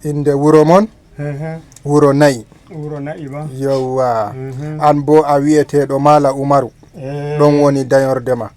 inde wuro mon wuro nayi. Wuro nayi ba. Yawwa. An bo a wi'eteɗo Mala Umaru. Ɗon woni dayorde ma.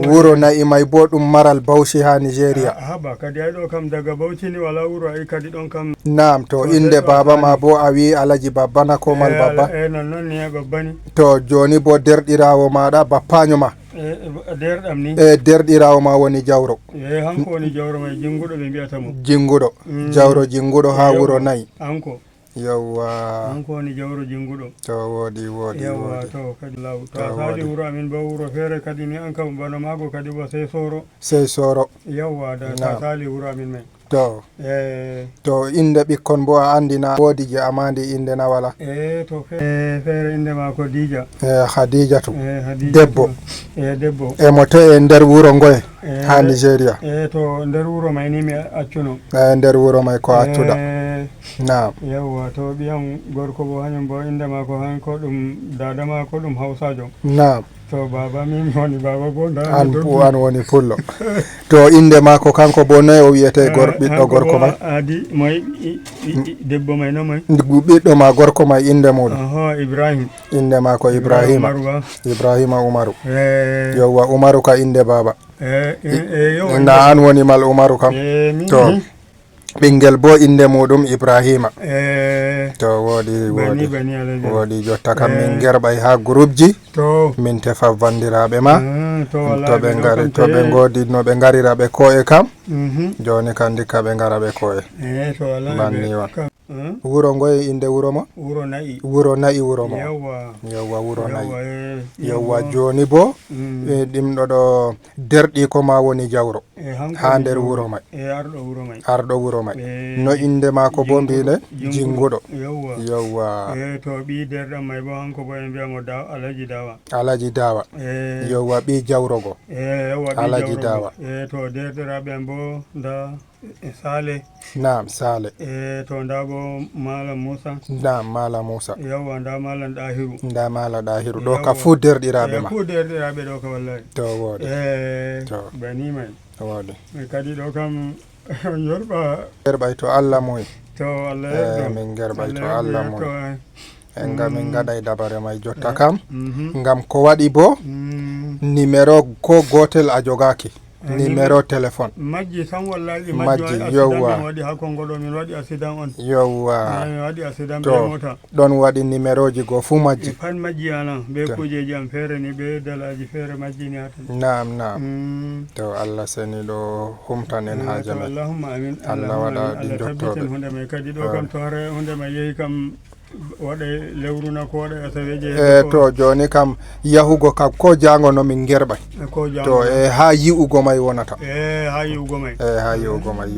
Wuro nayi may bo ɗum maral Bauchi ha Nigeria. Haba kadi ay ɗo kam daga Bauchi ni wala wuro ay kadi ɗon kam. Naam to inde baba ma bo a wi Alaji Babba na ko mal Babba. Non ni Babba ni. To joni bo derɗirawo maɗa bappaño ma. Derɗam ni. Derɗirawo ma woni Jawro. Hanko woni Jawro may jinguɗo ɓe mbiyata mo. Jinguɗo. Jawro jinguɗo ha wuro nayi. Hanko. Yawwa. Hanko woni Jawro jinguɗo. To woodi. Yawwa to kadi law. To sali wuro amin bo wuro fere kadi ni an kam bana mago kadi bo sey Soro. Sey Soro. Yawwa da sali wuro amin may. To inde ɓikkon bo a andina woodi je amandi inde na wala. To fere inde mako Dija. Khadijatu. Debbo. Debbo. Mo to e nder wuro ngoye ha Nigeria. To nder wuro may ni mi accuno. Nder wuro may ko accuɗa. Naam. Yawwa to ɓiyam gorko bo hanyum bo inde mako hanko ɗum dada mako ɗum Hausajo. Naam. To baba min woni baba bo an woni pullo. To inde mako kanko bo noy o wiyete ɓiɗɗo gorko ma? Adi moy debbo may no moy? Ɓiɗɗo ma gorko may inde muɗum? Ibrahim. Inde mako Ibrahima. Ibrahima Umaru. Yawwa Umaru ka inde baba. Na an woni mal Umaru kam. To ɓingel bo inde muɗum Ibrahima. To woodi jotta kam min gerɓay ha groupe ji min tefa bandiraɓe ma to ɓe godi no ɓe garira ɓe ko'e kam joni kam dikka ɓe gara ɓe ko'e banniwa. Wuro ngoye inde wuro ma? Wuro nayi. Wuro nayi wuro ma. Yawwa wuro nayi. Yawwa joni bo ɗimɗo ɗo derɗi ko ma woni Jawro ha nder wuro may. Arɗo wuro may. No inde mako bo mbine? Jinguɗo. Yawwa. To ɓi derɗam may bo hanko bo en mbiyamo Alaji Dawa. Alaji Dawa. Yawwa ɓi Jawro go. Alaji Dawa. To derɗiraɓe en bo nda Sale. Naam Sale. To nda bo Malam Musa. Naam Malam Musa. Yawwa nda Malam Dahiru. Nda Malam Dahiru ɗo ka fu derɗiraɓe ma. Fu derɗiraɓe ɗo ka wallahi. To woodi. Bani may. Woodi. Kadi ɗo kam gerɓay to Allah muyi. To Allah min gerɓay to Allah muyi. Nga min gaɗay dabare may jotta kam ngam ko waɗi bo numéro ko gotel a jogaki numéro téléphone majji tan wallahi majji. Yawwa waɗi ha Kongo ɗo min waɗi accident on. Yawwa mi waɗi accident be to mota ɗon waɗi numéro ji go fu majji pat majji ana be kujeji am fere ni be dalaji fere majji ni hatan. Naam to Allah seni ɗo humtanen ha jame. Allahumma amin. Allah waɗa ɗi jottoɓe hunde may kadi ɗo kam to hare hunde may yehi kam waɗe lewruna ko waɗa asaweje. To joni kam yahugo kam ko jango no min gerɓay to ha yi'ugo may wonata. Ha yi'ugo may. Ha yi'ugo may.